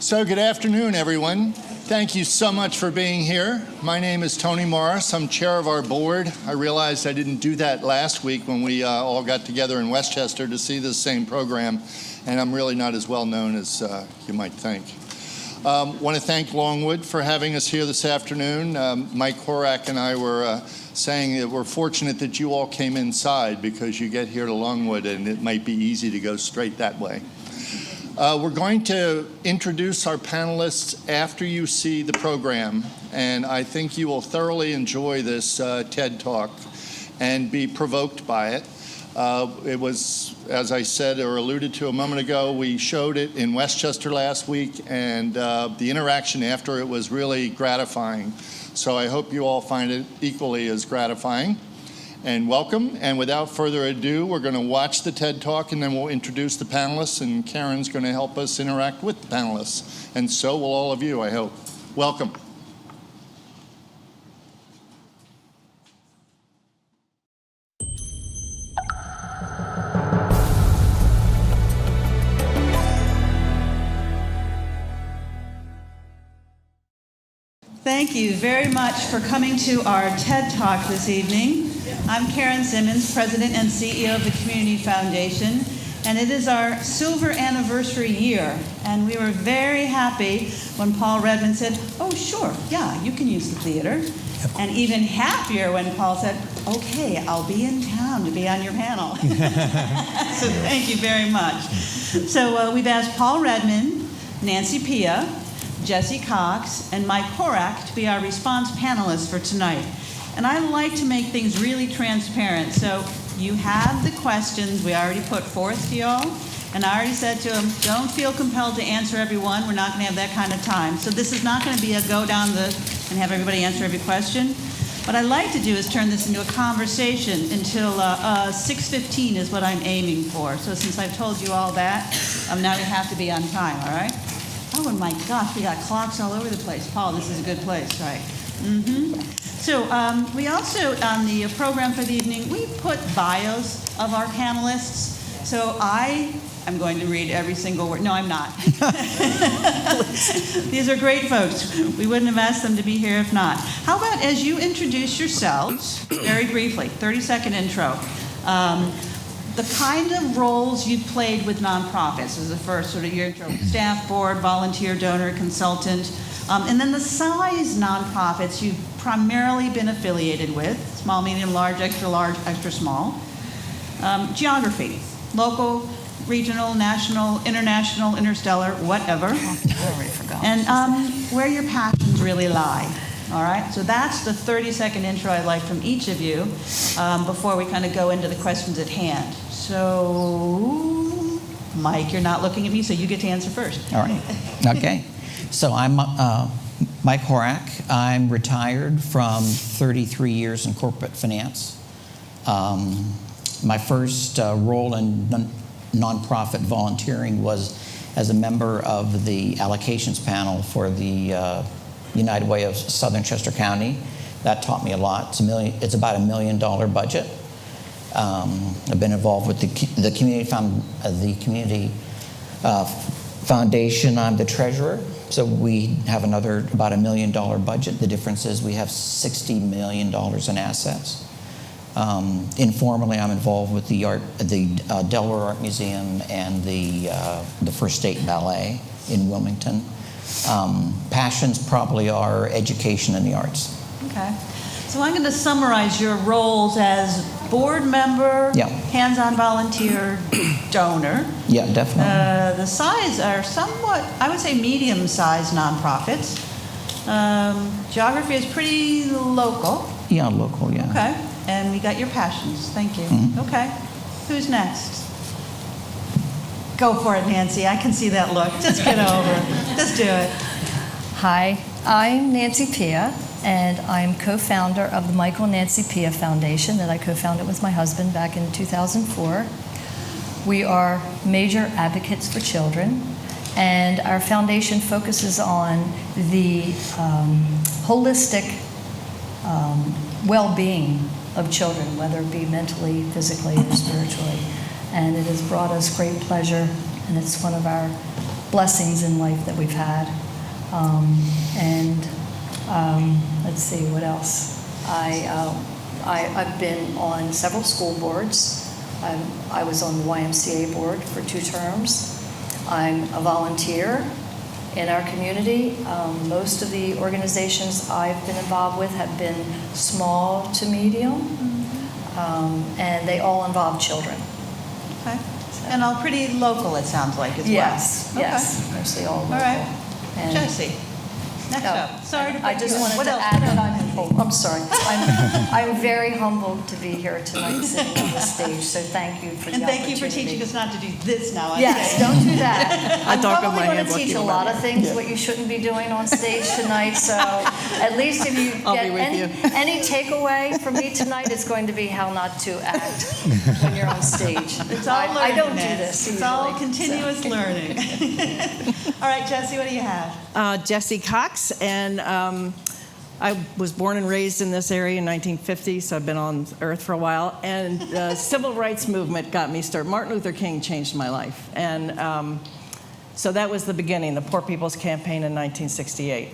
So good afternoon, everyone. Thank you so much for being here. My name is Tony Morris. I'm chair of our board. I realized I didn't do that last week when we all got together in Westchester to see this same program, and I'm really not as well known as you might think. Want to thank Longwood for having us here this afternoon. Mike Horak and I were saying that we're fortunate that you all came inside because you get here to Longwood and it might be easy to go straight that way. We're going to introduce our panelists after you see the program, and I think you will thoroughly enjoy this TED Talk and be provoked by it. It was, as I said or alluded to a moment ago, we showed it in Westchester last week, and the interaction after it was really gratifying. So I hope you all find it equally as gratifying. And welcome, and without further ado, we're going to watch the TED Talk and then we'll introduce the panelists, and Karen's going to help us interact with the panelists. And so will all of you, I hope. Welcome. Thank you very much for coming to our TED Talk this evening. I'm Karen Simmons, President and CEO of the Community Foundation, and it is our silver anniversary year. And we were very happy when Paul Redman said, "Oh, sure, yeah, you can use the theater." And even happier when Paul said, "Okay, I'll be in town to be on your panel." So thank you very much. So we've asked Paul Redman, Nancy Pia, Jessie Cocks, and Mike Horak to be our response panelists for tonight. And I like to make things really transparent. So you have the questions we already put forth to y'all. And I already said to them, don't feel compelled to answer everyone. We're not going to have that kind of time. So this is not going to be a go down and have everybody answer every question. What I'd like to do is turn this into a conversation until 6:15 is what I'm aiming for. So since I've told you all that, now you have to be on time, all right? Oh, and my gosh, we got clocks all over the place. Paul, this is a good place, right? So we also, on the program for the evening, we put bios of our panelists. So I'm going to read every single word. No, I'm not. These are great folks. We wouldn't have asked them to be here if not. How about as you introduce yourselves, very briefly, 30-second intro. The kind of roles you've played with nonprofits is the first sort of your intro. Staff, board, volunteer, donor, consultant. And then the size nonprofits you've primarily been affiliated with, small, medium, large, extra small. Geography, local, regional, national, international, interstellar, whatever. I already forgot. And where your passions really lie. All right, so that's the 30-second intro I'd like from each of you before we kind of go into the questions at hand. So, Mike, you're not looking at me, so you get to answer first. All right, okay. So I'm Mike Horak. I'm retired from 33 years in corporate finance. My first role in nonprofit volunteering was as a member of the allocations panel for the United Way of Southern Chester County. That taught me a lot. It's about $1 million budget. I've been involved with the community foundation. I'm the treasurer, so we have another about $1 million budget. The difference is we have $60 million in assets. Informally, I'm involved with the Delaware Art Museum and the First State Ballet in Wilmington. Passions probably are education and the arts. Okay. So I'm going to summarize your roles as board member, hands-on volunteer, donor. Yeah, definitely. The size are somewhat, I would say, medium-sized nonprofits. Geography is pretty local. Yeah, local, yeah. Okay. And we got your passions. Thank you. Mm-hmm. Okay. Who's next? Go for it, Nancy. I can see that look. Just get over it. Just do it. Hi, I'm Nancy Pia, and I'm co-founder of the Michael and Nancy Pia Foundation that I co-founded with my husband back in 2004. We are major advocates for children, and our foundation focuses on the holistic well-being of children, whether it be mentally, physically, or spiritually. And it has brought us great pleasure, and it's one of our blessings in life that we've had. Let's see, what else? I've been on several school boards. I was on the YMCA board for 2 terms. I'm a volunteer in our community. Most of the organizations I've been involved with have been small to medium, and they all involve children. Okay. And all pretty local, it sounds like, as Yes, well. yes, mostly all local. All right. And- Jessie, next No, up. Sorry to I break just you in. wanted What to else? add that I'm sorry. I'm very humbled to be here tonight, sitting on the stage. So thank you for the And opportunity. thank you for teaching us not to do this now on Yes, stage. don't do that. I'm talk of probably my going hand to like teach you a about lot it. of things what you shouldn't be doing on stage tonight. So at least if you I'll get be with any takeaway from me tonight, it's going to be how not to act when you're on stage. It's all learning. I don't do Nancy. this It's all usually, continuous learning. All right, Jessie, what do you have? Jessie Cocks, and I was born and raised in this area in 1950, so I've been on Earth for a while. And the civil rights movement got me started. Martin Luther King changed my life, and so that was the beginning, the Poor People's Campaign in 1968.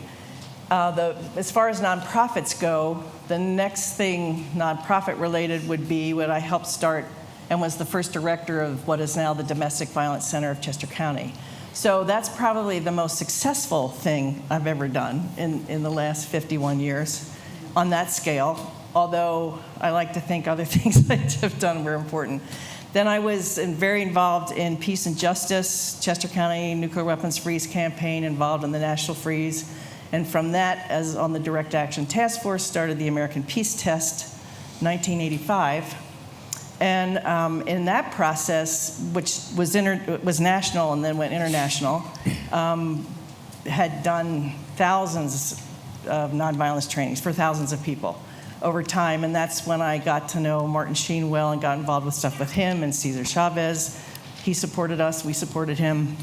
As far as nonprofits go, the next thing nonprofit related would be what I helped start and was the first director of what is now the Domestic Violence Center of Chester County. So that's probably the most successful thing I've ever done in the last 51 years on that scale, although I like to think other things I have done were important. Then I was very involved in peace and justice, Chester County Nuclear Weapons Freeze campaign, involved in the National Freeze. And from that, as on the Direct Action Task Force, started the American Peace Test, 1985. And in that process, which was national and then went international, had done thousands of nonviolence trainings for thousands of people over time. And that's when I got to know Martin Sheen well and got involved with stuff with him and Cesar Chavez. He supported us, we supported him.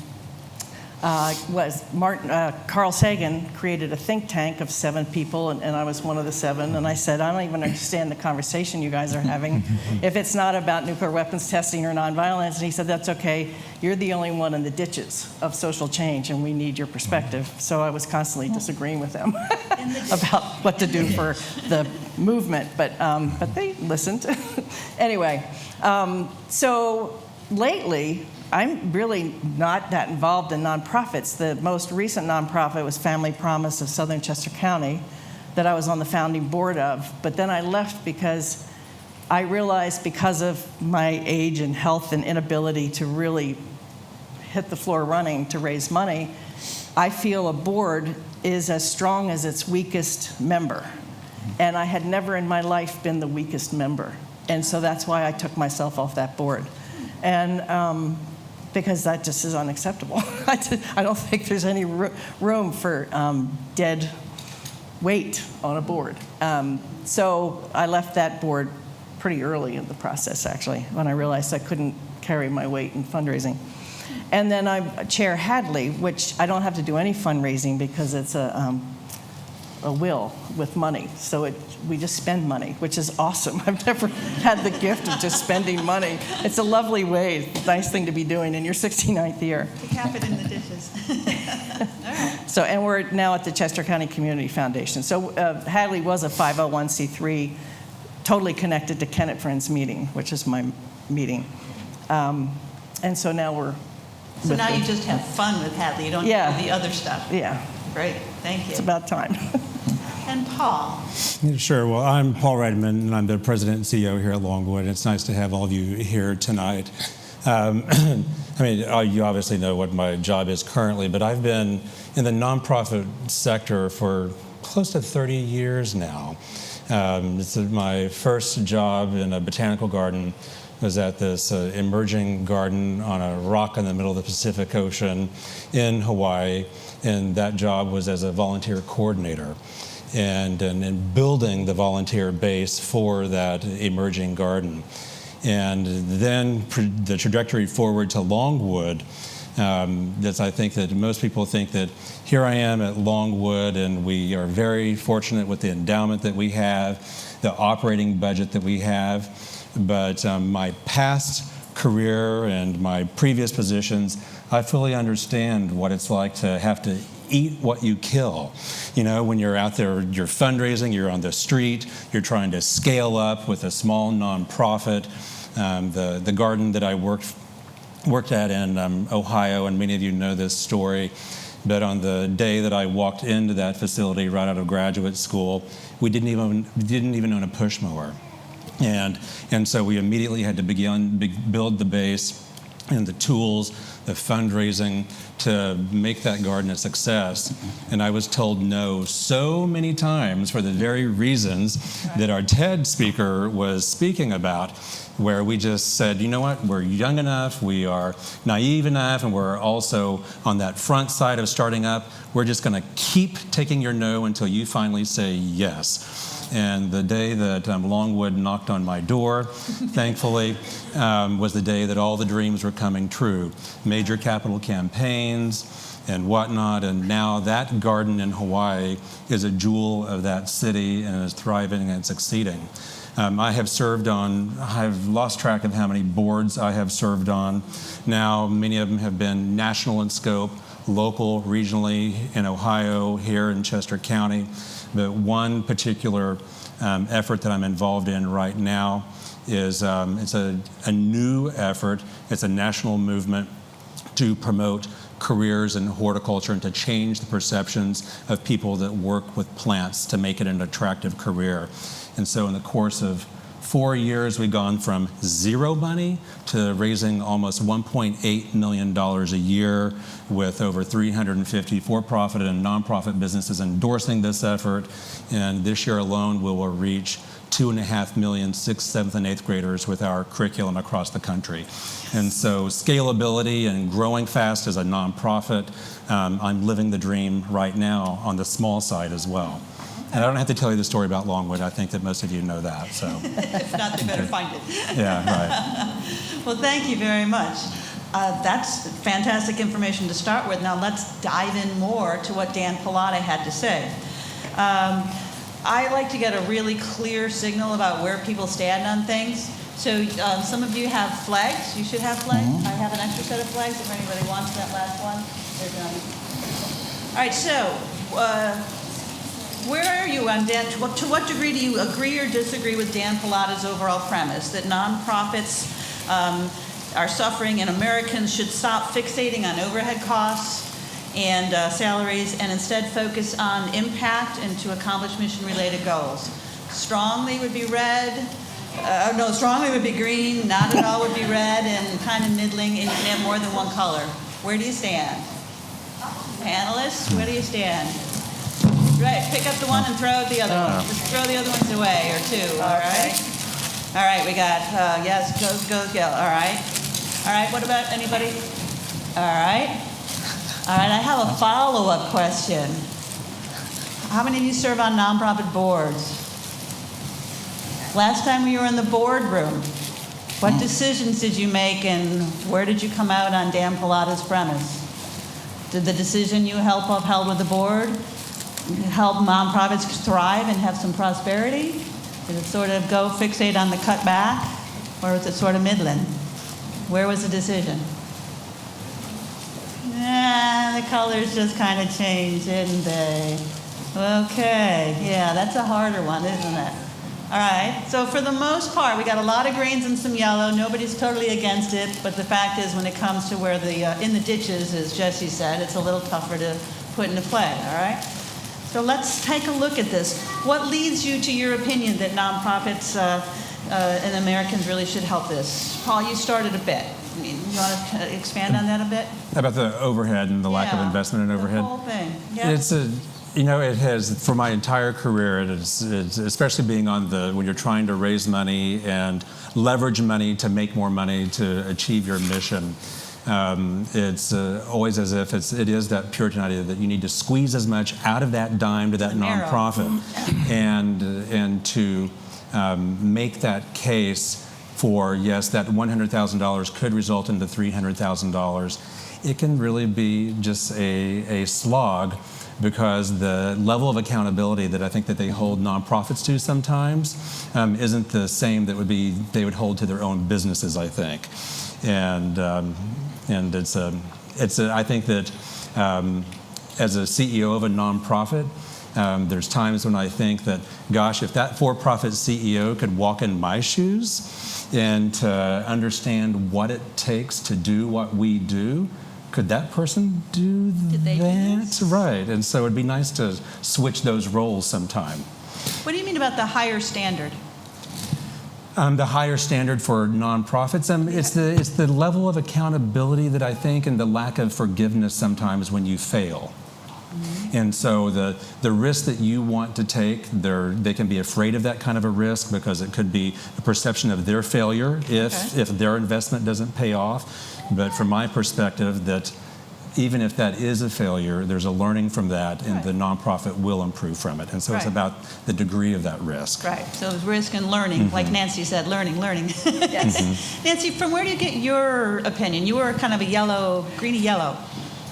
Carl Sagan created a think tank of 7 people, and I was one of the 7. And I said, I don't even understand the conversation you guys are having if it's not about nuclear weapons testing or nonviolence. And he said, that's okay. You're the only one in the ditches of social change, and we need your perspective. So I was constantly disagreeing with them about what to do for the movement, but they listened. Anyway, so lately, I'm really not that involved in nonprofits. The most recent nonprofit was Family Promise of Southern Chester County that I was on the founding board of. But then I left because I realized, because of my age and health and inability to really hit the floor running to raise money, I feel a board is as strong as its weakest member. And I had never in my life been the weakest member. And so that's why I took myself off that board. And because that just is unacceptable. I don't think there's any room for dead weight on a board. So I left that board pretty early in the process, actually, when I realized I couldn't carry my weight in fundraising. And then I chair Hadley, which I don't have to do any fundraising because it's a will with money. So we just spend money, which is awesome. I've never had the gift of just spending money. It's a lovely way, nice thing to be doing in your 69th year. To cap it in the dishes. All right. So, and we're now at the Chester County Community Foundation. So Hadley was a 501c3, totally connected to Kennett Friends meeting, which is my meeting. And so now we're So now you just have fun with Hadley. You don't do the other stuff. Yeah. Great. Thank you. It's about time. And Paul. Sure. Well, I'm Paul Redman, and I'm the president and CEO here at Longwood. It's nice to have all of you here tonight. I mean, you obviously know what my job is currently, but I've been in the nonprofit sector for close to 30 years now. This is my first job in a botanical garden. Was at this emerging garden on a rock in the middle of the Pacific Ocean in Hawaii, and that job was as a volunteer coordinator. And building the volunteer base for that emerging garden. And then the trajectory forward to Longwood, I think that most people think that here I am at Longwood, and we are very fortunate with the endowment that we have, the operating budget that we have. But my past career and my previous positions, I fully understand what it's like to have to eat what you kill. You know, when you're out there, you're fundraising, you're on the street, you're trying to scale up with a small nonprofit. The garden that I worked at in Ohio, and many of you know this story, but on the day that I walked into that facility right out of graduate school, we didn't even own a push mower. And so we immediately had to build the base and the tools, the fundraising to make that garden a success. And I was told no so many times for the very reasons that our TED speaker was speaking about, where we just said, you know what, we're young enough, we are naive enough, and we're also on that front side of starting up. We're just going to keep taking your no until you finally say yes. And the day that Longwood knocked on my door, thankfully, was the day that all the dreams were coming true. Major capital campaigns and whatnot, and now that garden in Hawaii is a jewel of that city and is thriving and succeeding. I've lost track of how many boards I have served on. Now, many of them have been national in scope, local, regionally, in Ohio, here in Chester County. But one particular effort that I'm involved in right now is it's a new effort. It's a national movement to promote careers in horticulture and to change the perceptions of people that work with plants to make it an attractive career. And so in the course of 4 years, we've gone from zero money to raising almost $1.8 million a year, with over 350 for-profit and nonprofit businesses endorsing this effort. And this year alone, we will reach 2.5 million 6th, 7th, and 8th graders with our curriculum across the country. And so scalability and growing fast as a nonprofit, I'm living the dream right now on the small side as well. And I don't have to tell you the story about Longwood. I think that most of you know that. So. If not, they better find it. Yeah, right. Well, thank you very much. That's fantastic information to start with. Now let's dive in more to what Dan Pallotta had to say. I like to get a really clear signal about where people stand on things. So some of you have flags. You should have flags. Mm-hmm. I have an extra set of flags if anybody wants that last one. They're done. All right, so where are you on Dan? To what degree do you agree or disagree with Dan Pallotta's overall premise that nonprofits are suffering and Americans should stop fixating on overhead costs and salaries and instead focus on impact and to accomplish mission-related goals? Strongly would be red. No, strongly would be green. Not at all would be red, and kind of middling. And you can have more than one color. Where do you stand? Panelists, where do you stand? Right, pick up the one and throw out the other one. Just throw the other ones away, or two, all right? All right, we got, yes, goes, yeah, all right. All right, what about anybody? All right. All right, I have a follow-up question. How many of you serve on nonprofit boards? Last time we were in the boardroom, what decisions did you make and where did you come out on Dan Pallotta's premise? Did the decision you help upheld with the board help nonprofits thrive and have some prosperity? Did it sort of go fixate on the cut back, or was it sort of middling? Where was the decision? The colors just kind of changed, didn't they? Okay, yeah, that's a harder one, isn't it? All right, so for the most part, we got a lot of greens and some yellow. Nobody's totally against it, but the fact is when it comes to where the in the ditches, as Jessie said, it's a little tougher to put into play, all right? So let's take a look at this. What leads you to your opinion that nonprofits and Americans really should help this? Paul, you started a bit. I mean, you want to expand on that a bit? About the overhead and the lack of investment in overhead. The whole thing. Yeah. It has, for my entire career, it's especially being on when you're trying to raise money and leverage money to make more money to achieve your mission. It's always as if it is that Puritan idea that you need to squeeze as much out of that dime to that nonprofit, and to make that case for, yes, that $100,000 could result into $300,000. It can really be just a slog because the level of accountability that I think that they hold nonprofits to sometimes isn't the same that they would hold to their own businesses, I think. And I think that as a CEO of a nonprofit, there's times when I think that, gosh, if that for-profit CEO could walk in my shoes and to understand what it takes to do what we do, could that person do that? Right, and so it'd be nice to switch those roles sometime. What do you mean about the higher standard? The higher standard for nonprofits, it's the level of accountability that I think, and the lack of forgiveness sometimes when you fail. And so the risk that you want to take, they can be afraid of that kind of a risk because it could be a perception of their failure if their investment doesn't pay off. But from my perspective, that even if that is a failure, there's a learning from that, and the nonprofit will improve from it. And so it's about the degree of that risk. Right, so it's risk and learning, like Nancy said, learning. Yes. Nancy, from where do you get your opinion? You were kind of a greeny yellow.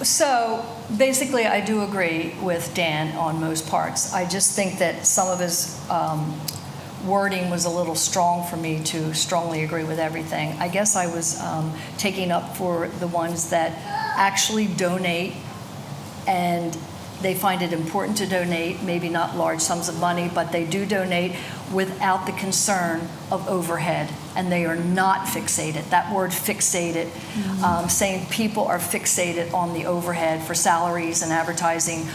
So basically, I do agree with Dan on most parts. I just think that some of his wording was a little strong for me to strongly agree with everything. I guess I was taking up for the ones that actually donate, and they find it important to donate, maybe not large sums of money, but they do donate without the concern of overhead, and they are not fixated. That word fixated, saying people are fixated on the overhead for salaries and advertising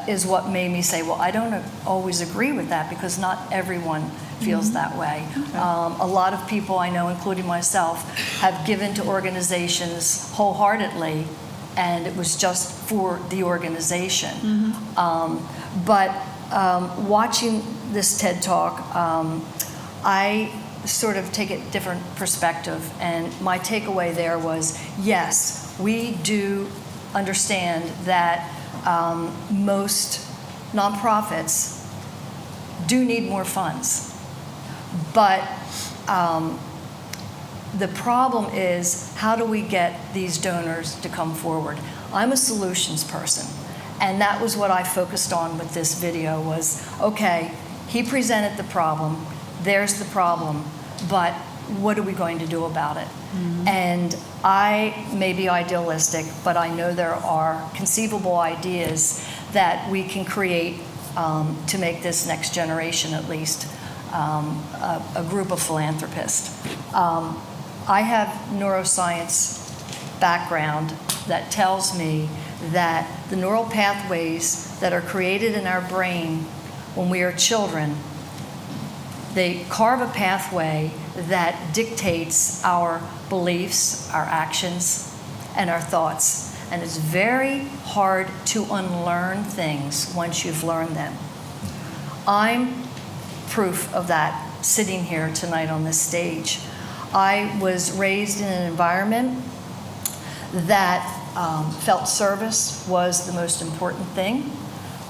is what made me say, well, I don't always agree with that, because not everyone feels that way. A lot of people I know, including myself, have given to organizations wholeheartedly, and it was just for the organization. But watching this TED Talk, I sort of take a different perspective, and my takeaway there was, yes, we do understand that most nonprofits do need more funds, but the problem is, how do we get these donors to come forward? I'm a solutions person, and that was what I focused on with this video was, okay, he presented the problem, there's the problem, but what are we going to do about it? And I may be idealistic, but I know there are conceivable ideas that we can create to make this next generation, at least, a group of philanthropists. I have neuroscience background that tells me that the neural pathways that are created in our brain when we are children, they carve a pathway that dictates our beliefs, our actions, and our thoughts. And it's very hard to unlearn things once you've learned them. I'm proof of that sitting here tonight on this stage. I was raised in an environment that felt service was the most important thing,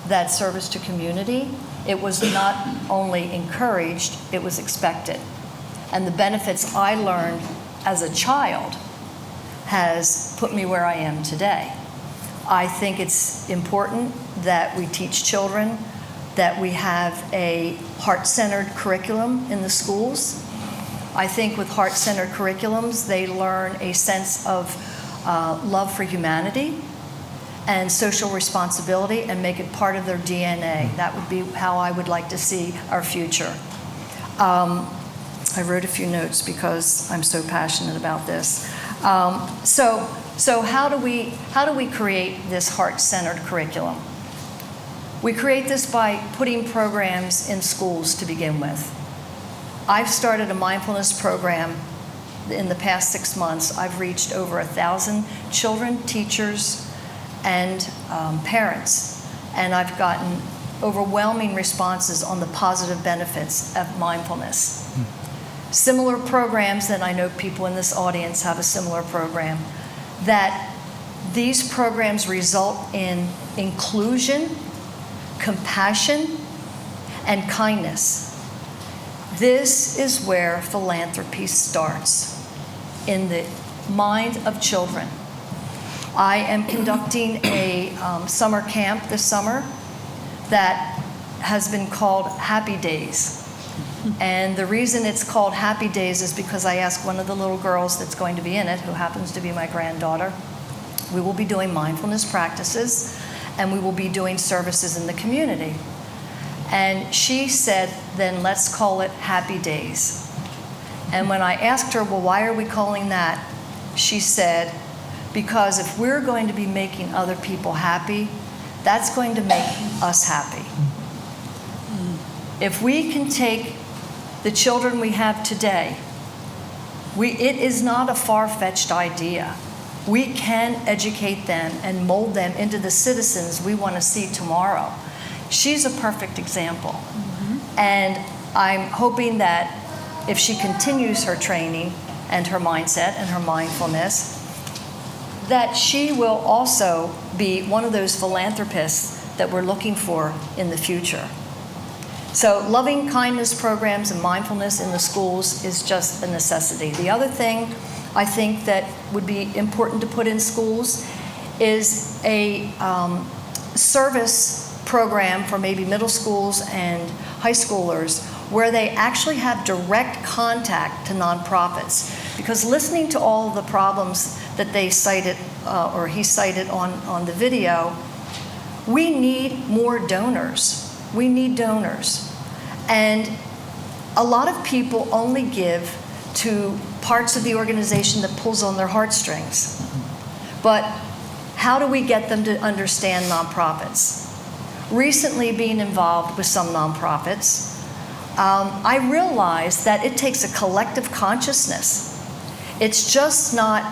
that service to community. It was not only encouraged, it was expected. And the benefits I learned as a child has put me where I am today. I think it's important that we teach children that we have a heart-centered curriculum in the schools. I think with heart-centered curriculums, they learn a sense of love for humanity and social responsibility, and make it part of their DNA. That would be how I would like to see our future. I wrote a few notes because I'm so passionate about this. So how do we create this heart-centered curriculum? We create this by putting programs in schools to begin with. I've started a mindfulness program in the past 6 months. I've reached over 1,000 children, teachers, and parents, and I've gotten overwhelming responses on the positive benefits of mindfulness. Similar programs, that I know people in this audience have a similar program, that these programs result in inclusion, compassion, and kindness. This is where philanthropy starts, in the mind of children. I am conducting a summer camp this summer that has been called Happy Days. And the reason it's called Happy Days is because I asked one of the little girls that's going to be in it, who happens to be my granddaughter, we will be doing mindfulness practices and we will be doing services in the community. And she said, then let's call it Happy Days. And when I asked her, well, why are we calling that? She said, because if we're going to be making other people happy, that's going to make us happy. If we can take the children we have today, it is not a far-fetched idea. We can educate them and mold them into the citizens we want to see tomorrow. She's a perfect example. And I'm hoping that if she continues her training and her mindset and her mindfulness, that she will also be one of those philanthropists that we're looking for in the future. So loving kindness programs and mindfulness in the schools is just a necessity. The other thing I think that would be important to put in schools is a service program for maybe middle schools and high schoolers where they actually have direct contact to nonprofits. Because listening to all of the problems that they cited, or he cited on the video, we need more donors. We need donors. And a lot of people only give to parts of the organization that pulls on their heartstrings. But how do we get them to understand nonprofits? Recently being involved with some nonprofits, I realized that it takes a collective consciousness. It's just not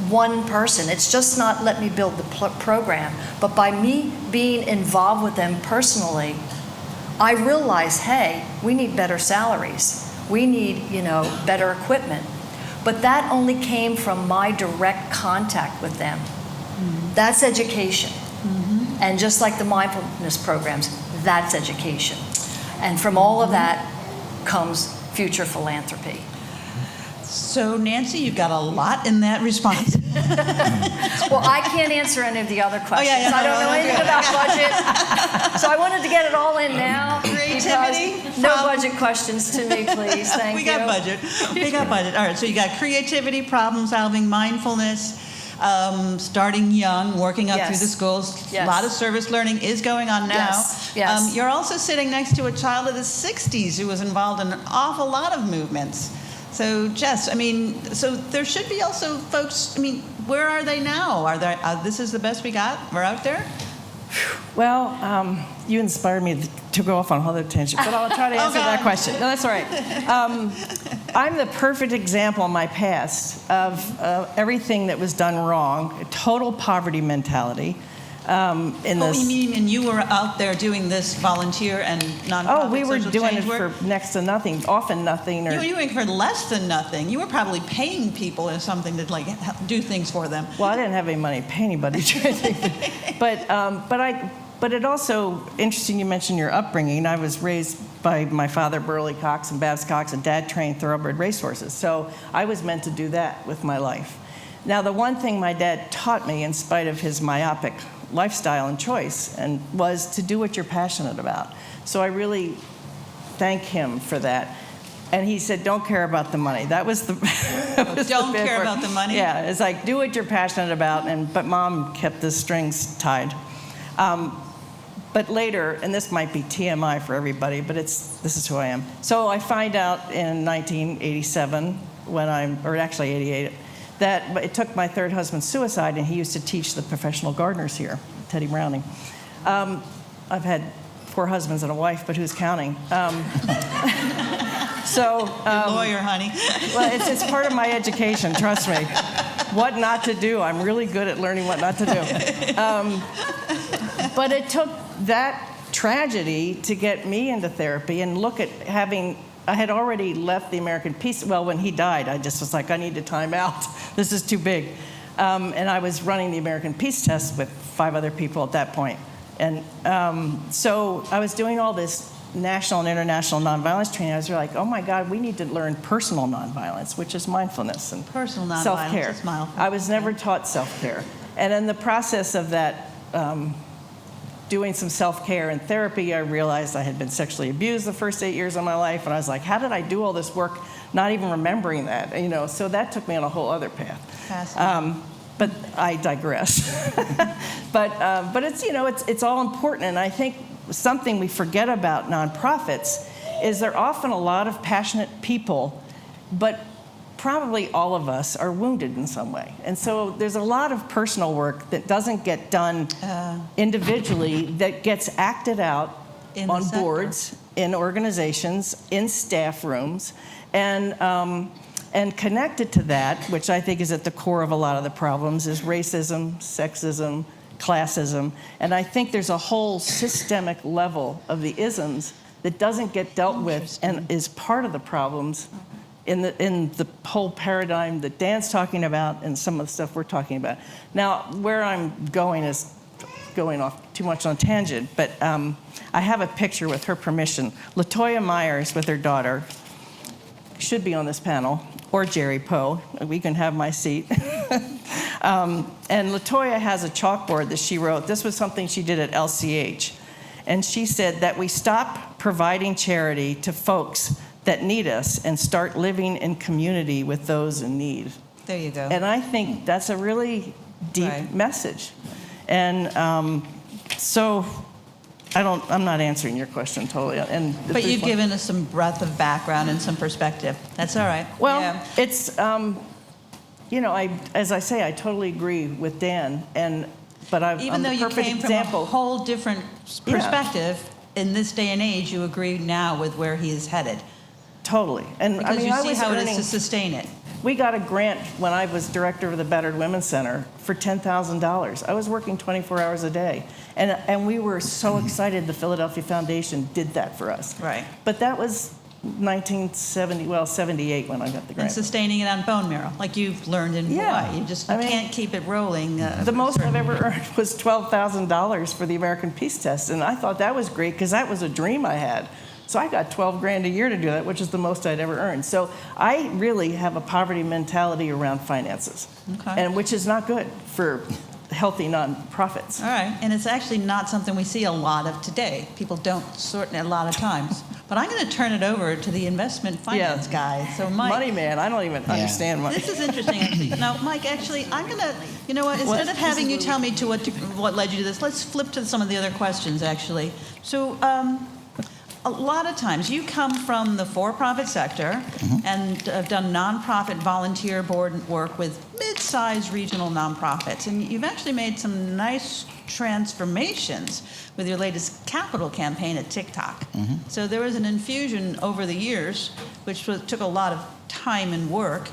one person. It's just not let me build the program. But by me being involved with them personally, I realized, hey, we need better salaries. We need, better equipment. But that only came from my direct contact with them. That's education. And just like the mindfulness programs, that's education. And from all of that comes future philanthropy. So Nancy, you've got a lot in that response. Well, I can't answer any of the other questions. yeah, I don't know anything about budget. So I wanted to get it all in now. Creativity. No budget questions to me, please. Thank you. We got budget. We got budget. All right, so you got creativity, problem solving, mindfulness, starting young, working up through the schools. Yes. A lot of service learning is going on now. Yes. You're also sitting next to a child of the 60s who was involved in an awful lot of movements. So, Jess, so there should be also folks, where are they now? Are there, this is the best we got? We're out there? Well, you inspired me to go off on another tangent, but I'll try to answer that question. No, that's all right. I'm the perfect example in my past of everything that was done wrong, a total poverty mentality. You mean, and you were out there doing this volunteer and nonprofit we were social doing change it work? for next to nothing, often nothing. You were doing it for less than nothing. You were probably paying people or something to do things for them. Well, I didn't have any money to pay anybody to do anything. But it also, interesting you mentioned your upbringing. I was raised by my father, Burley Cox and Babs Cox, and Dad trained thoroughbred racehorses. So I was meant to do that with my life. Now, the one thing my dad taught me, in spite of his myopic lifestyle and choice, and was to do what you're passionate about. So I really thank him for that. And he said, don't care about the money. That was the Don't care about the money? Yeah, it's like, do what you're passionate about. But Mom kept the strings tied. But later, and this might be TMI for everybody, but this is who I am. So I find out in 1987, or actually 88, that it took my third husband's suicide, and he used to teach the professional gardeners here, Teddy Browning. I've had 4 husbands and a wife, but who's counting? Lawyer, honey. Well, it's part of my education, trust me. What not to do. I'm really good at learning what not to do. But it took that tragedy to get me into therapy and look at I had already left the American Peace. Well, when he died, I just was like, I need to time out. This is too big. And I was running the American Peace Test with 5 other people at that point. And so I was doing all this national and international nonviolence training. I was like, oh my God, we need to learn personal nonviolence, which is mindfulness and Personal nonviolence self-care. is mindfulness. I was never taught self-care. And in the process of that, doing some self-care and therapy, I realized I had been sexually abused the first 8 years of my life, and I was like, how did I do all this work not even remembering that? You know, so that took me on a whole other path. Fascinating. But I digress. But it's, you know, it's all important, and I think something we forget about nonprofits is there are often a lot of passionate people, but probably all of us are wounded in some way. And so there's a lot of personal work that doesn't get done individually that gets acted out on boards, in organizations, in staff rooms, and connected to that, which I think is at the core of a lot of the problems, is racism, sexism, classism. And I think there's a whole systemic level of the isms that doesn't get dealt with and is part of the problems in the whole paradigm that Dan's talking about and some of the stuff we're talking about. Now, where I'm going is going off too much on tangent, but I have a picture with her permission. LaToya Myers with her daughter should be on this panel, or Jerry Poe. We can have my seat. And LaToya has a chalkboard that she wrote. This was something she did at LCH. And she said that we stop providing charity to folks that need us and start living in community with those in need. There you go. And I think that's a really deep message. And so I'm not answering your question totally. But you've given us some breadth of background and some perspective. That's all right. Well, it's, you know, as I say, I totally agree with Dan. But even though you came from a whole different perspective, in this day and age, you agree now with where he is headed. Totally. And because I mean, you see how it is to sustain it. We got a grant when I was director of the Battered Women's Center for $10,000. I was working 24 hours a day. And we were so excited the Philadelphia Foundation did that for us. Right. But that was 78 when I got the grant. And sustaining it on bone marrow, like you've learned in Hawaii. You just can't keep it rolling. The most I've ever earned was $12,000 for the American Peace Test. And I thought that was great because that was a dream I had. So I got $12,000 a year to do that, which is the most I'd ever earned. So I really have a poverty mentality around finances, and which is not good for healthy nonprofits. All right, and it's actually not something we see a lot of today. People don't sort it a lot of times. But I'm going to turn it over to the investment finance guy. So Mike. Money man, I don't even understand money. This is interesting, actually. Now, Mike, actually, I'm going to, you know what, instead of having you tell me what led you to this, let's flip to some of the other questions, actually. So, a lot of times you come from the for-profit sector and have done nonprofit volunteer board work with mid-sized regional nonprofits, and you've actually made some nice transformations with your latest capital campaign at TikTok. So there was an infusion over the years, which took a lot of time and work.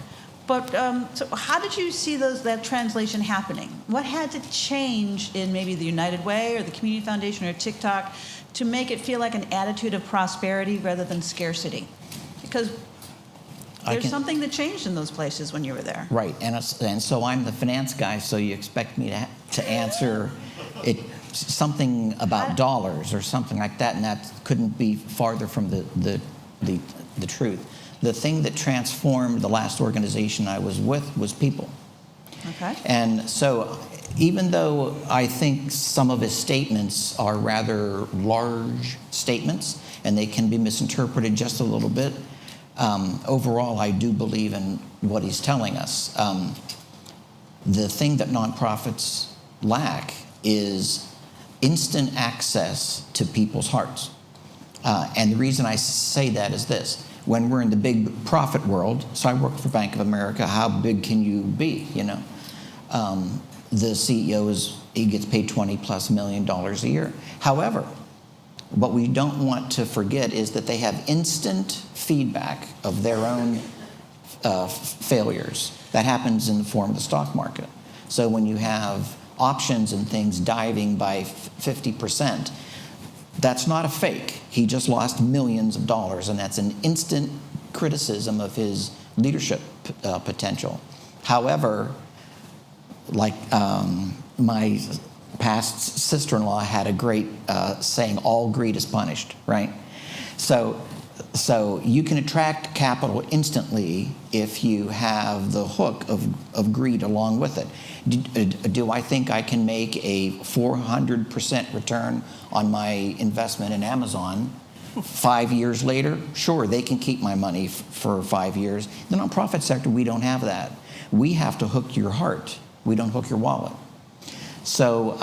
But so how did you see that translation happening? What had to change in maybe the United Way or the Community Foundation or TikTok to make it feel like an attitude of prosperity rather than scarcity? Because there's something that changed in those places when you were there. Right, and so I'm the finance guy, so you expect me to answer it something about dollars or something like that, and that couldn't be farther from the truth. The thing that transformed the last organization I was with was people. Okay. And so even though I think some of his statements are rather large statements and they can be misinterpreted just a little bit, overall I do believe in what he's telling us. The thing that nonprofits lack is instant access to people's hearts. And the reason I say that is this. When we're in the big profit world, so I work for Bank of America, how big can you be, you know? The CEO he gets paid $20+ million a year. However, what we don't want to forget is that they have instant feedback of their own failures. That happens in the form of the stock market. So when you have options and things diving by 50%, that's not a fake. He just lost millions of dollars, and that's an instant criticism of his leadership potential. However, like my past sister-in-law had a great saying, all greed is punished, right? So So you can attract capital instantly if you have the hook of greed along with it. Do I think I can make a 400% return on my investment in Amazon 5 years later? Sure, they can keep my money for 5 years. The nonprofit sector, we don't have that. We have to hook your heart. We don't hook your wallet. So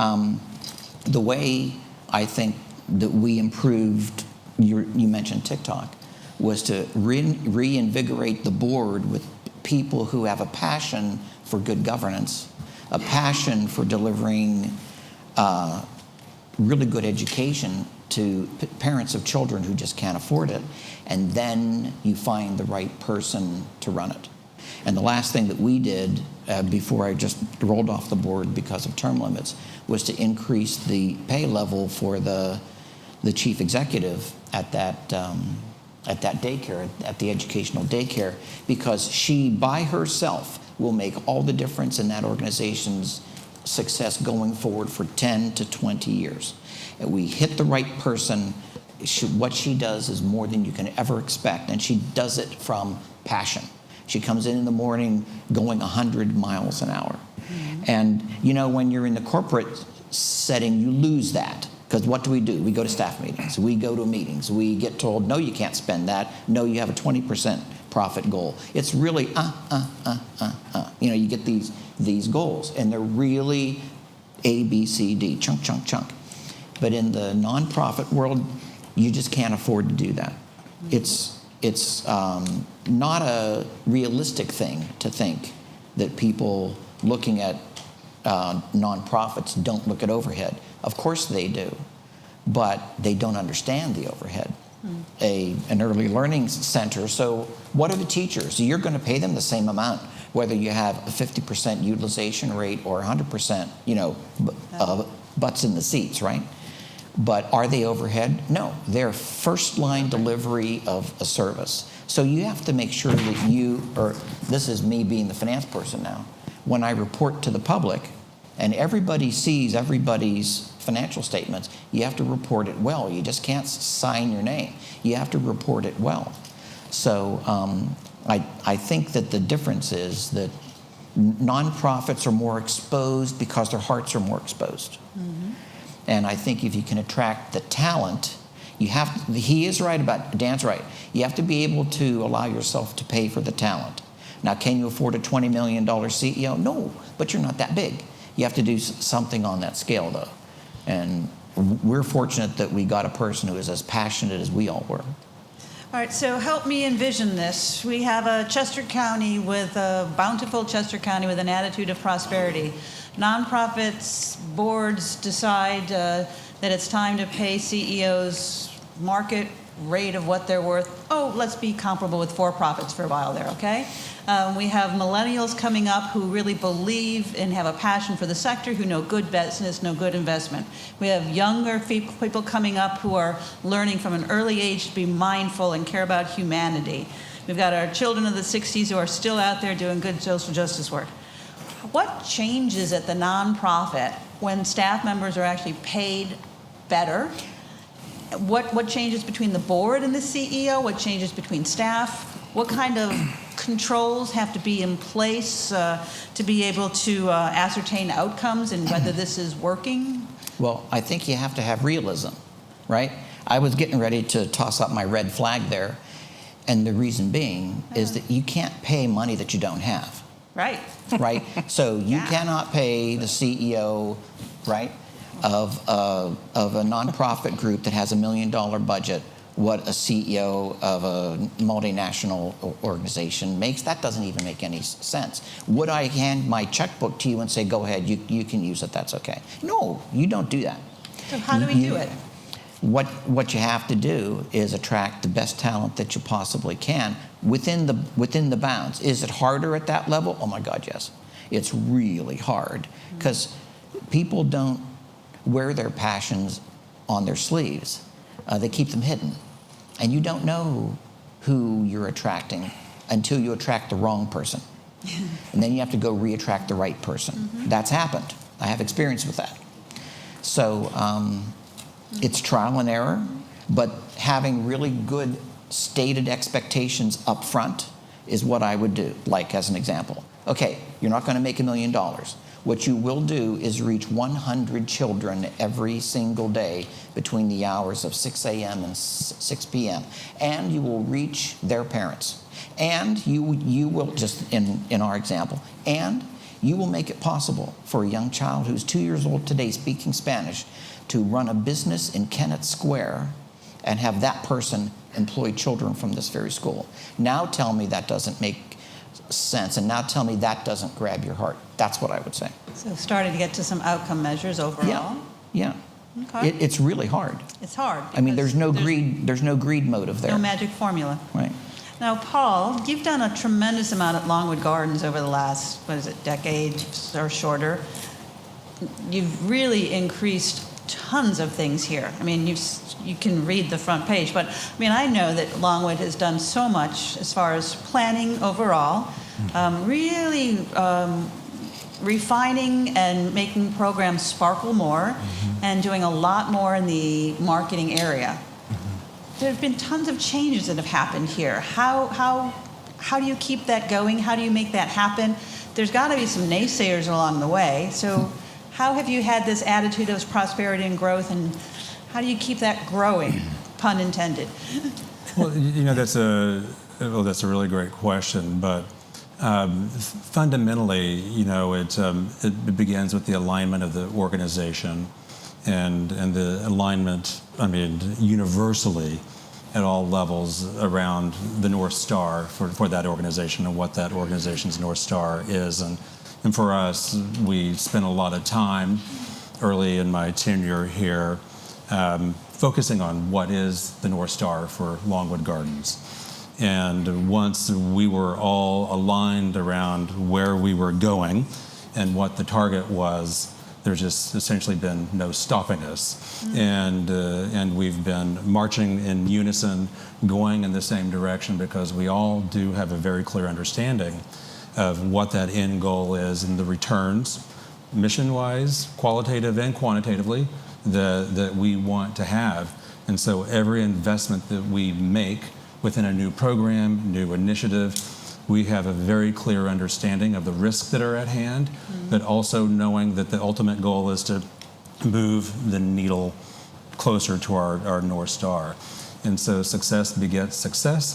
the way I think that we improved, you mentioned TikTok, was to reinvigorate the board with people who have a passion for good governance, a passion for delivering really good education to parents of children who just can't afford it, and then you find the right person to run it. And the last thing that we did before I just rolled off the board because of term limits was to increase the pay level for the chief executive at that daycare, at the educational daycare, because she by herself will make all the difference in that organization's success going forward for 10 to 20 years. And we hit the right person. What she does is more than you can ever expect, and she does it from passion. She comes in the morning going 100 miles an hour. Mm-hmm. And you know, when you're in the corporate setting, you lose that. Because what do? We go to staff meetings. We go to meetings. We get told, no, you can't spend that. No, you have a 20% profit goal. It's really, You know, you get these goals, and they're really A, B, C, D, chunk, chunk, chunk. But in the nonprofit world, you just can't afford to do that. It's not a realistic thing to think that people looking at nonprofits don't look at overhead. Of course they do, but they don't understand the overhead. An early learning center, so what are the teachers? You're going to pay them the same amount, whether you have a 50% utilization rate or 100%, you know, butts in the seats, right? But are they overhead? No, they're first line delivery of a service. So you have to make sure that this is me being the finance person now, when I report to the public, and everybody sees everybody's financial statements, you have to report it well. You just can't sign your name. You have to report it well. So I think that the difference is that nonprofits are more exposed because their hearts are more exposed. Mm-hmm. And I think if you can attract the talent, Dan's right. You have to be able to allow yourself to pay for the talent. Now, can you afford a $20 million CEO? No, but you're not that big. You have to do something on that scale, though. And we're fortunate that we got a person who is as passionate as we all were. All right, so help me envision this. We have a bountiful Chester County with an attitude of prosperity. Nonprofits, boards decide that it's time to pay CEOs market rate of what they're worth. Oh, let's be comparable with for-profits for a while there, okay? We have millennials coming up who really believe and have a passion for the sector, who know good business, know good investment. We have younger people coming up who are learning from an early age to be mindful and care about humanity. We've got our children of the 60s who are still out there doing good social justice work. What changes at the nonprofit when staff members are actually paid better? What changes between the board and the CEO? What changes between staff? What kind of controls have to be in place to be able to ascertain outcomes and whether this is working? Well, I think you have to have realism, right? I was getting ready to toss up my red flag there, and the reason being is that you can't pay money that you don't have. Right. Right? So you cannot pay the CEO, right, of a nonprofit group that has $1 million budget what a CEO of a multinational organization makes. That doesn't even make any sense. Would I hand my checkbook to you and say, go ahead, you can use it, that's okay? No, you don't do that. So how do we do it? What you have to do is attract the best talent that you possibly can within the bounds. Is it harder at that level? Oh my God, yes. It's really hard because people don't wear their passions on their sleeves. They keep them hidden. And you don't know who you're attracting until you attract the wrong person. And then you have to go re-attract the right person. Mm-hmm. That's happened. I have experience with that. So it's trial and error, but having really good stated expectations up front is what I would do. Like, as an example, okay, you're not going to make $1 million. What you will do is reach 100 children every single day between the hours of 6 a.m. and 6 p.m. And you will reach their parents. And you will, just in our example, and you will make it possible for a young child who's 2 years old today speaking Spanish to run a business in Kennett Square and have that person employ children from this very school. Now tell me that doesn't make sense, and now tell me that doesn't grab your heart. That's what I would say. So starting to get to some outcome measures overall. Yeah. Okay. It's really hard. It's hard. I mean, because there's no greed motive there. no magic formula. Right. Now, Paul, you've done a tremendous amount at Longwood Gardens over the last, decade or shorter. You've really increased tons of things here. I mean, you can read the front page, but I mean, I know that Longwood has done so much as far as planning overall, really refining and making programs sparkle more, and doing a lot more in the marketing area. There have been tons of changes that have happened here. How do you keep that going? How do you make that happen? There's got to be some naysayers along the way. So how have you had this attitude of prosperity and growth, and how do you keep that growing, pun intended? Well, that's a really great question, but fundamentally, it begins with the alignment of the organization, and the alignment, universally at all levels around the North Star for that organization and what that organization's North Star is. And for us, we spent a lot of time early in my tenure here focusing on what is the North Star for Longwood Gardens. And once we were all aligned around where we were going and what the target was, there's just essentially been no stopping us. And we've been marching in unison, going in the same direction, because we all do have a very clear understanding of what that end goal is and the returns, mission-wise, qualitative and quantitatively, that we want to have. And so every investment that we make within a new program, new initiative, we have a very clear understanding of the risks that are at hand, but also knowing that the ultimate goal is to move the needle closer to our North Star. And so success begets success,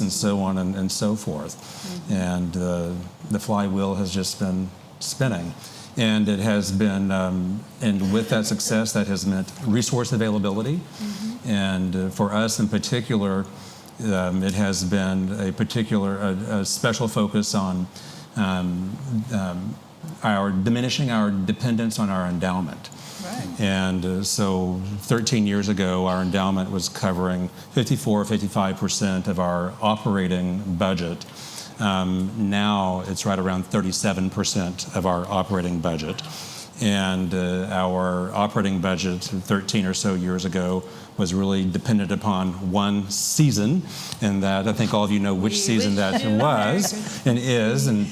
and so on and so forth. And the flywheel has just been spinning. And it has been, and with that success, that has meant resource availability. And for us in particular, it has been a special focus on diminishing our dependence on our endowment. Right. And so 13 years ago, our endowment was covering 55% of our operating budget. Now it's right around 37% of our operating budget. And our operating budget 13 or so years ago was really dependent upon one season, and that I think all of you know which season that was and is, and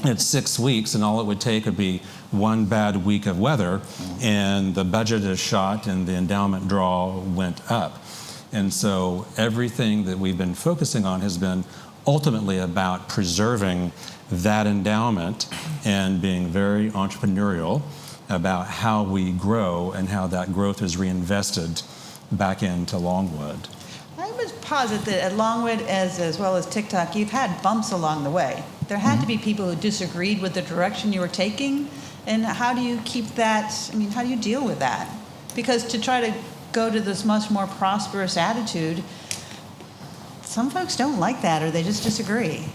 it's 6 weeks, and all it would take would be one bad week of weather, and the budget is shot and the endowment draw went up. And so everything that we've been focusing on has been ultimately about preserving that endowment and being very entrepreneurial about how we grow and how that growth is reinvested back into Longwood. I would posit that at Longwood, as well as TikTok, you've had bumps along the way. There had to be people who disagreed with the direction you were taking. And how do you keep that, how do you deal with that? Because to try to go to this much more prosperous attitude, some folks don't like that, or they just disagree.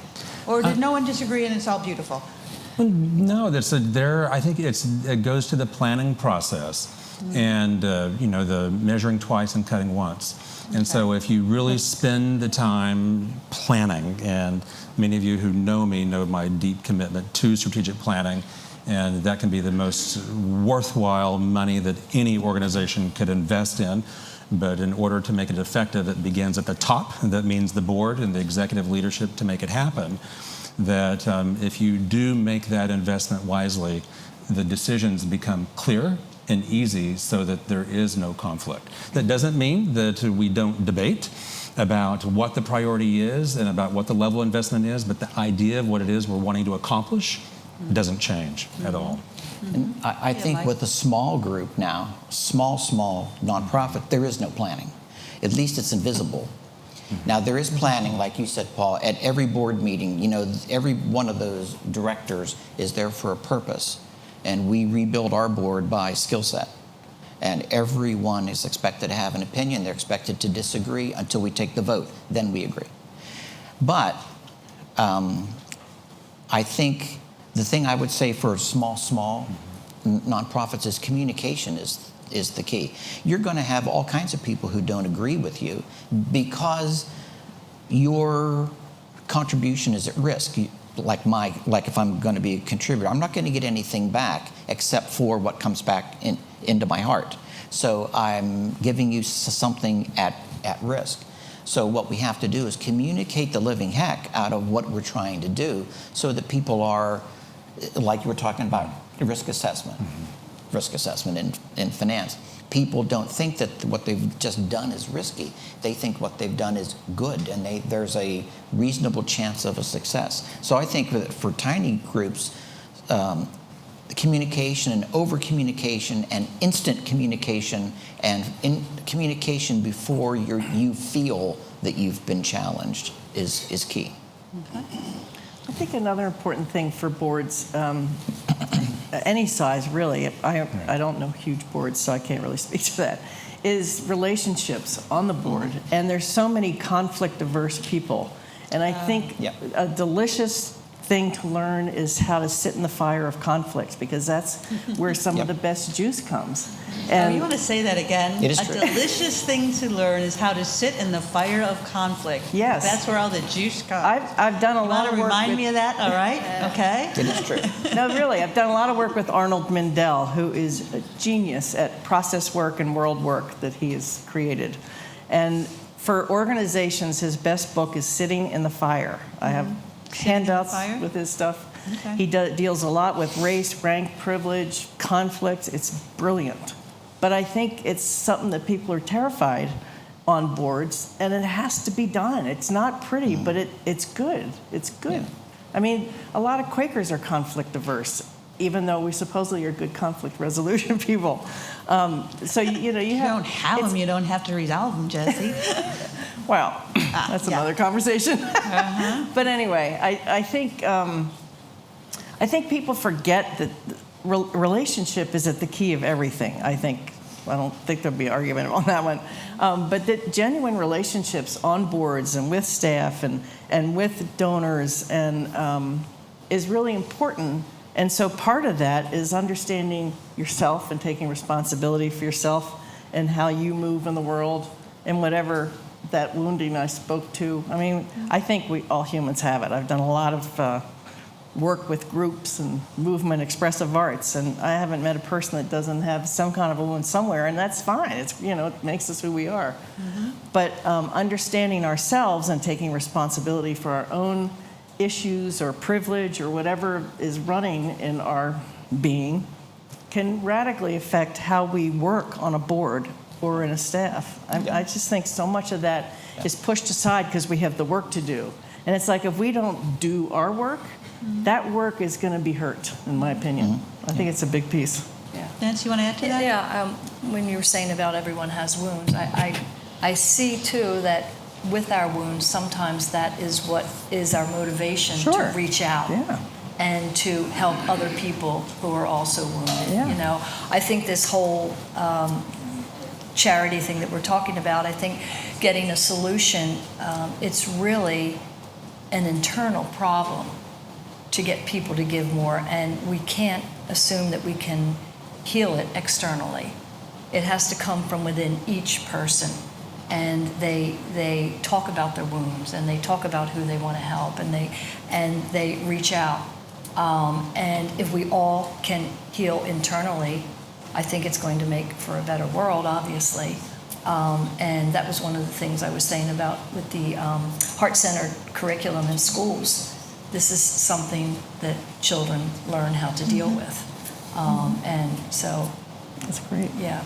Or did no one disagree and it's all beautiful? No, I think it goes to the planning process. And the measuring twice and cutting once. And so if you really spend the time planning, and many of you who know me know my deep commitment to strategic planning, and that can be the most worthwhile money that any organization could invest in. But in order to make it effective, it begins at the top, and that means the board and the executive leadership to make it happen. That if you do make that investment wisely, the decisions become clear and easy so that there is no conflict. That doesn't mean that we don't debate. about what the priority is and about what the level of investment is, but the idea of what it is we're wanting to accomplish doesn't change at all. And I think with a small group now, small nonprofit, there is no planning. At least it's invisible. Now, there is planning, like you said, Paul, at every board meeting. You know, every one of those directors is there for a purpose. And we rebuild our board by skill set. And everyone is expected to have an opinion. They're expected to disagree until we take the vote. Then we agree. But I think the thing I would say for small nonprofits is communication is the key. You're going to have all kinds of people who don't agree with you because your contribution is at risk. Like if I'm going to be a contributor, I'm not going to get anything back except for what comes back into my heart. So I'm giving you something at risk. So what we have to do is communicate the living heck out of what we're trying to do so that people are, like you were talking about, risk assessment. Risk assessment in finance. People don't think that what they've just done is risky. They think what they've done is good, and there's a reasonable chance of a success. So I think that for tiny groups, communication and over-communication and instant communication and communication before you feel that you've been challenged is key. Okay. I think another important thing for boards, any size really, I don't know huge boards, so I can't really speak to that, is relationships on the board. And there's so many conflict-averse people. And I think a delicious thing to learn is how to sit in the fire of conflict, because that's where some of the best juice comes. And you want to say that again? It is a true. delicious thing to learn is how to sit in the fire of conflict. Yes. That's where all the juice comes. I've done a lot of You work want to remind with, me of that? All right. Okay. It is true. No, really, I've done a lot of work with Arnold Mindell, who is a genius at process work and world work that he has created. And for organizations, his best book is Sitting in the Fire. I have handouts with his stuff. Okay. He deals a lot with race, rank, privilege, conflict. It's brilliant. But I think it's something that people are terrified on boards, and it has to be done. It's not pretty, but it's good. It's good. Yeah. I mean, a lot of Quakers are conflict averse, even though we supposedly are good conflict resolution people. So, you know, you don't have them, you don't have to resolve them, Jessie. Well, that's another conversation. But anyway, I think people forget that relationship is at the key of everything. I don't think there'll be an argument on that one. But that genuine relationships on boards and with staff and with donors and is really important. And so part of that is understanding yourself and taking responsibility for yourself and how you move in the world and whatever that wounding I spoke to. I mean, I think all humans have it. I've done a lot of work with groups and movement, expressive arts, and I haven't met a person that doesn't have some kind of a wound somewhere, and that's fine. It's, you know, it makes us who we are. But understanding ourselves and taking responsibility for our own issues or privilege or whatever is running in our being can radically affect how we work on a board or in a staff. I just think so much of that is pushed aside because we have the work to do. And it's like if we don't do our work, that work is going to be hurt, in my opinion. I think it's a big piece. Nancy, you want to add to that? Yeah, when you were saying about everyone has wounds, I see too that with our wounds, sometimes that is what is our motivation to reach out and to help other people who are also wounded. You know, I think this whole charity thing that we're talking about, I think getting a solution, it's really an internal problem to get people to give more, and we can't assume that we can heal it externally. It has to come from within each person, and they talk about their wounds, and they talk about who they want to help, and they reach out. And if we all can heal internally, I think it's going to make for a better world, obviously. And that was one of the things I was saying about with the heart-centered curriculum in schools. This is something that children learn how to deal with. And so... That's great. Yeah.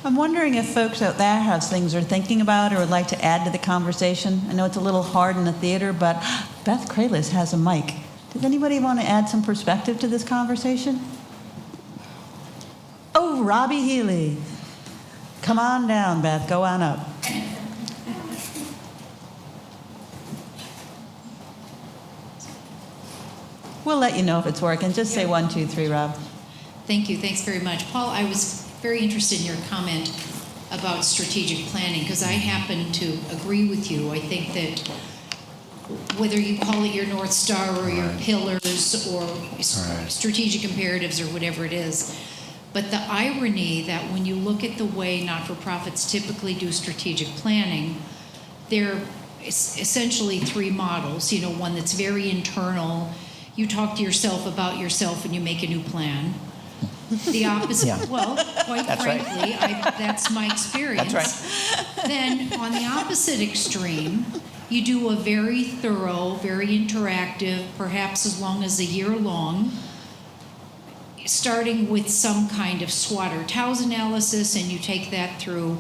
I'm wondering if folks out there have things they're thinking about or would like to add to the conversation. I know it's a little hard in the theater, but Beth Kralis has a mic. Does anybody want to add some perspective to this conversation? Oh, Robbie Healy. Come on down, Beth. Go on up. We'll let you know if it's working. Just say 1, 2, 3, Rob. Thank you. Thanks very much. Paul, I was very interested in your comment about strategic planning because I happen to agree with you. I think that whether you call it your North Star or your pillars or strategic imperatives or whatever it is, but the irony that when you look at the way not-for-profits typically do strategic planning, there are essentially 3 models. You know, one that's very internal. You talk to yourself about yourself and you make a new plan. The opposite, well, quite frankly, that's my experience. That's right. Then on the opposite extreme, you do a very thorough, very interactive, perhaps as long as a year long, starting with some kind of SWOT or TOWS analysis, and you take that through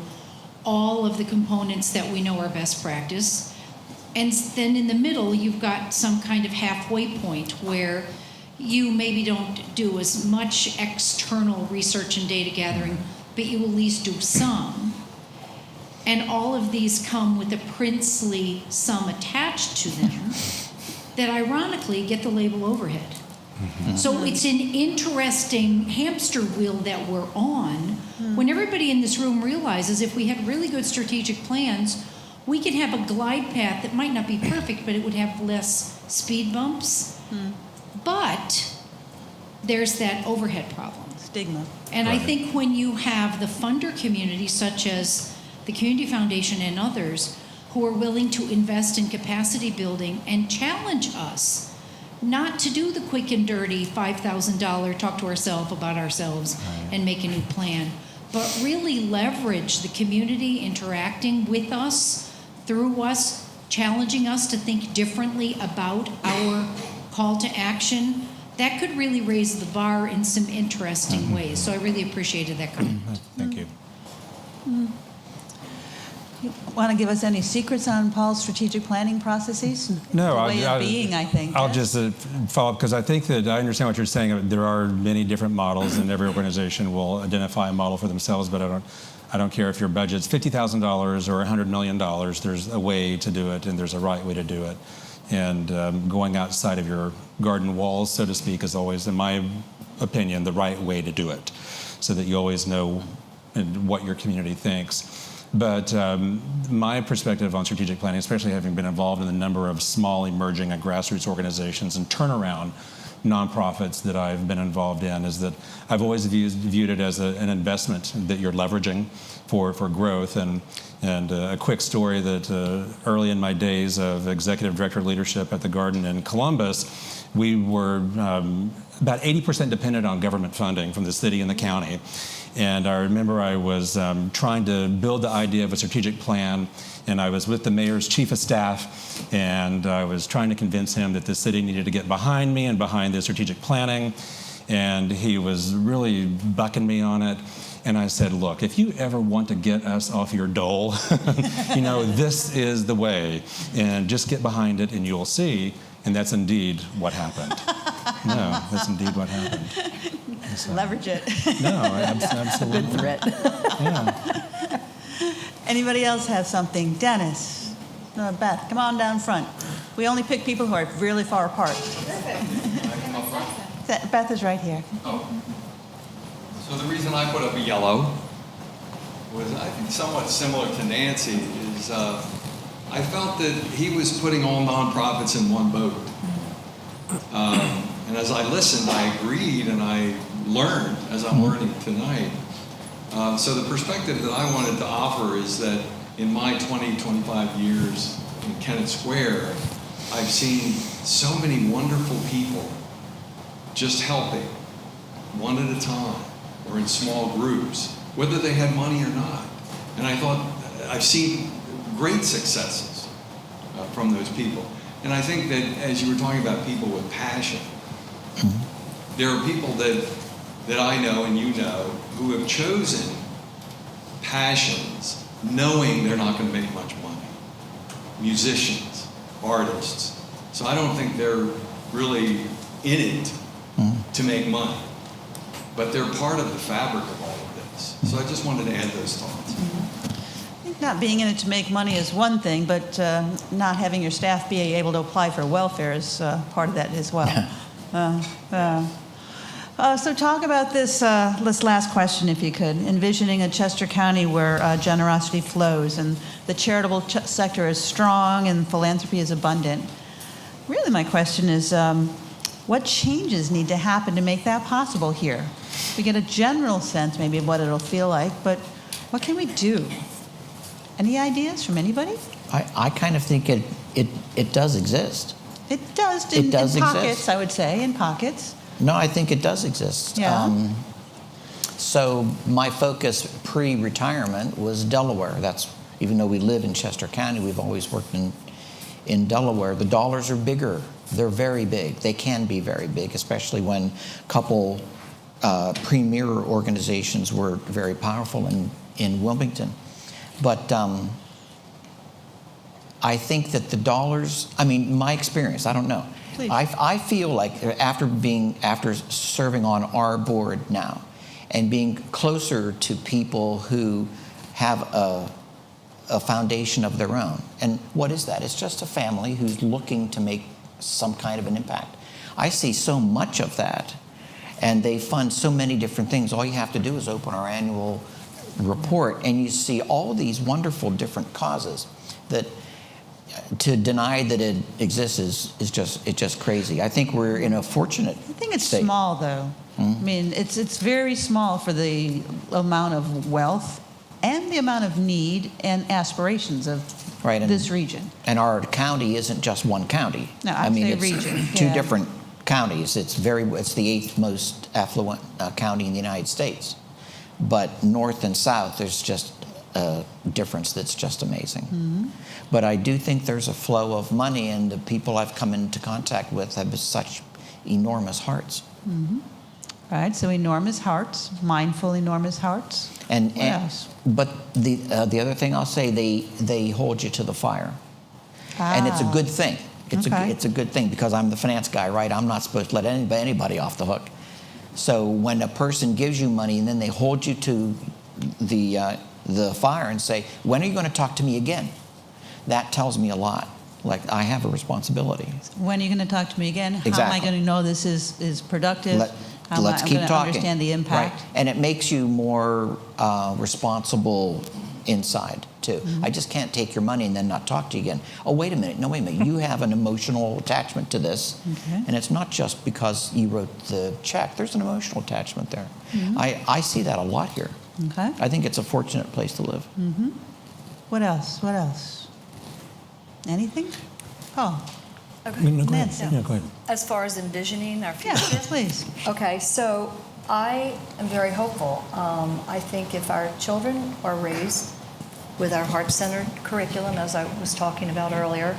all of the components that we know are best practice. And then in the middle, you've got some kind of halfway point where you maybe don't do as much external research and data gathering, but you at least do some. And all of these come with a princely sum attached to them that ironically get the label overhead. Mm-hmm. So it's an interesting hamster wheel that we're on when everybody in this room realizes if we had really good strategic plans, we could have a glide path that might not be perfect, but it would have less speed bumps. But there's that overhead problem. Stigma. And I think when you have the funder community, such as the Community Foundation and others, who are willing to invest in capacity building and challenge us not to do the quick and dirty $5,000 talk to ourselves about ourselves and make a new plan, but really leverage the community interacting with us, through us, challenging us to think differently about our call to action, that could really raise the bar in some interesting ways. So I really appreciated that comment. Thank you. You want to give us any secrets on Paul's strategic planning processes? No, the way of being, I think. I'll just follow up because I think that I understand what you're saying. There are many different models, and every organization will identify a model for themselves. But I don't care if your budget's $50,000 or $100 million. There's a way to do it, and there's a right way to do it. And going outside of your garden walls, so to speak, is always, in my opinion, the right way to do it, so that you always know what your community thinks. But my perspective on strategic planning, especially having been involved in a number of small, emerging, and grassroots organizations and turnaround nonprofits that I've been involved in, is that I've always viewed it as an investment that you're leveraging for growth. And a quick story that early in my days of executive director leadership at the Garden in Columbus, we were about 80% dependent on government funding from the city and the county. And I remember I was trying to build the idea of a strategic plan, and I was with the mayor's chief of staff, and I was trying to convince him that the city needed to get behind me and behind the strategic planning, and he was really bucking me on it. And I said, look, if you ever want to get us off your dole, this is the way, and just get behind it and you'll see. And that's indeed what happened. No, that's indeed what happened. So, leverage it. No, absolutely. Good threat. Yeah. Anybody else have something? Dennis? No, Beth, come on down front. We only pick people who are really far apart. Beth is right here. Oh. So the reason I put up a yellow was, I think, somewhat similar to Nancy, is I felt that he was putting all nonprofits in one boat. And as I listened, I agreed, and I learned, as I'm learning tonight. So the perspective that I wanted to offer is that in my 20, 25 years in Kennett Square, I've seen so many wonderful people just helping, one at a time, or in small groups, whether they had money or not. And I thought, I've seen great successes from those people. And I think that as you were talking about people with passion, there are people that I know and you know who have chosen passions, knowing they're not going to make much money. Musicians, artists. So I don't think they're really in it to make money, but they're part of the fabric of all of this. So I just wanted to add those thoughts. I think not being in it to make money is one thing, but not having your staff be able to apply for welfare is part of that as well. So talk about this last question, if you could. Envisioning a Chester County where generosity flows and the charitable sector is strong and philanthropy is abundant. Really, my question is, what changes need to happen to make that possible here? We get a general sense maybe of what it'll feel like, but what can we do? Any ideas from anybody? I kind of think it does exist. It does in pockets, I would say, in pockets. No, I think it does exist. Yeah. So my focus pre-retirement was Delaware. That's, even though we live in Chester County, we've always worked in Delaware. The dollars are bigger. They're very big. They can be very big, especially when a couple premier organizations were very powerful in Wilmington. But I think that the dollars, I mean, my experience, I don't know. Please. I feel like after serving on our board now and being closer to people who have a foundation of their own. And what is that? It's just a family who's looking to make some kind of an impact. I see so much of that, and they fund so many different things. All you have to do is open our annual report, and you see all these wonderful different causes that to deny that it exists is just crazy. I think we're in a fortunate I think it's state. small, though. I mean, it's very small for the amount of wealth and the amount of need and aspirations of this region. And our county isn't just one county. No, I mean, say it's region. two Yeah. different counties. It's the 8th most affluent county in the United States. But north and south, there's just a difference that's just amazing. But I do think there's a flow of money, and the people I've come into contact with have such enormous hearts. Right, so enormous hearts, mindful enormous hearts. And What else? But the other thing I'll say, they hold you to the fire, and it's a good thing. It's a good thing, because I'm the finance guy, right? I'm not supposed to let anybody off the hook. So when a person gives you money and then they hold you to the fire and say, "When are you going to talk to me again?" That tells me a lot. Like, I have a responsibility. When are you going to talk to me again? How am I Exactly. going to know this is productive? Let's I'm keep going to talking. understand the impact. Right. And it makes you more responsible inside, too. I just can't take your money and then not talk to you again. Oh, wait a minute. No, wait a minute. You have an emotional attachment to this. Okay. And it's not just because you wrote the check. There's an emotional attachment there. I see that a lot here. Okay. I think it's a fortunate place to live. What else? What else? Anything? Paul? No, go ahead. Nancy. Yeah, go ahead. As far as envisioning our Yeah, future? please. Okay, so I am very hopeful. I think if our children are raised with our heart-centered curriculum, as I was talking about earlier,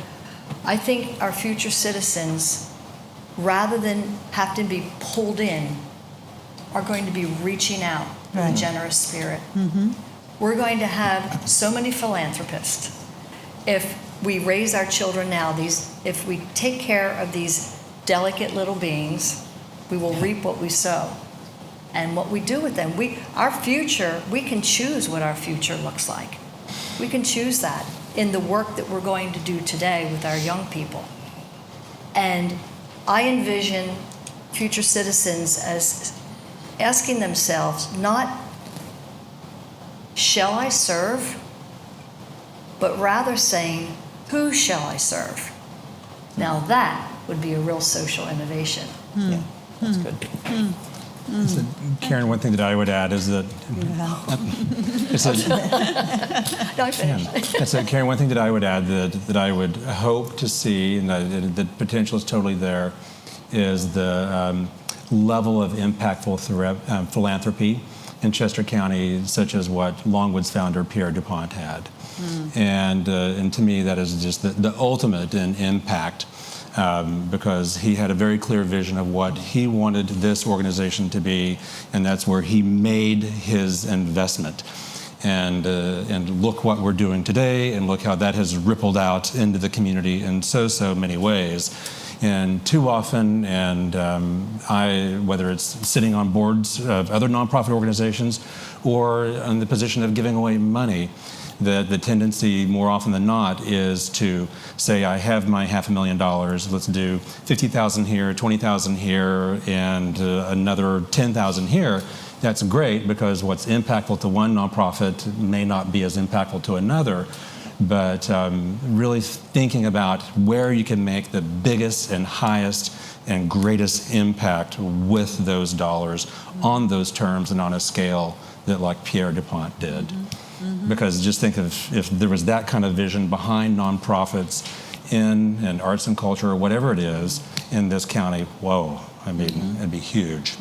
I think our future citizens, rather than have to be pulled in, are going to be reaching out with a Right. generous spirit. We're going to have so many philanthropists. If we raise our children now, if we take care of these delicate little beings, we will reap what we sow. And what we do with them, our future, we can choose what our future looks like. We can choose that in the work that we're going to do today with our young people. And I envision future citizens as asking themselves, not, shall I serve? But rather saying, who shall I serve? Now that would be a real social innovation. Yeah, that's good. So, Karen, one thing that I would add is that Don't finish. So, Karen, one thing that I would add that I would hope to see, and the potential is totally there, is the level of impactful philanthropy in Chester County, such as what Longwood's founder Pierre DuPont had. And to me, that is just the ultimate in impact, because he had a very clear vision of what he wanted this organization to be, and that's where he made his investment. and look what we're doing today, and look how that has rippled out into the community in so many ways. And too often, whether it's sitting on boards of other nonprofit organizations or in the position of giving away money, the tendency more often than not is to say, I have my $500,000, let's do 50,000 here, 20,000 here, and another 10,000 here. That's great, because what's impactful to one nonprofit may not be as impactful to another. But really thinking about where you can make the biggest and highest and greatest impact with those dollars on those terms and on a scale that like Pierre DuPont did. Because just think of if there was that kind of vision behind nonprofits in arts and culture or whatever it is in this county, whoa, I mean, it'd be huge.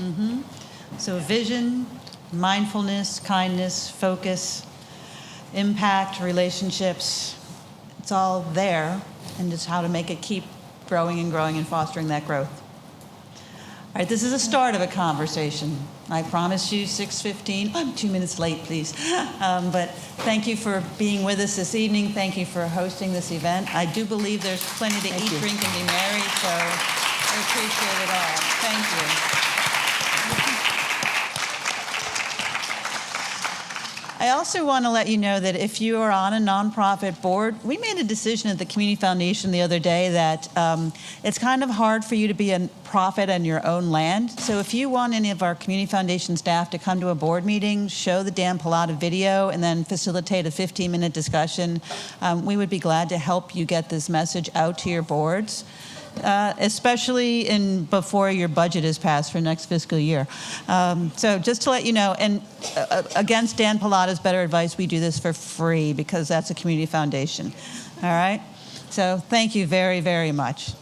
So vision, mindfulness, kindness, focus, impact, relationships, it's all there, and just how to make it keep growing and growing and fostering that growth. All right, this is the start of a conversation. I promise you 6:15. I'm 2 minutes late, please. But thank you for being with us this evening. Thank you for hosting this event. I do believe there's plenty to eat, drink, and be merry, so I appreciate it all. Thank you. I also want to let you know that if you are on a nonprofit board, we made a decision at the Community Foundation the other day that it's kind of hard for you to be a profit on your own land. So if you want any of our Community Foundation staff to come to a board meeting, show the Dan Pallotta video, and then facilitate a 15-minute discussion, we would be glad to help you get this message out to your boards. Especially before your budget is passed for next fiscal year. So just to let you know, and against Dan Pallotta's better advice, we do this for free because that's a community foundation. All right? So thank you very, very much.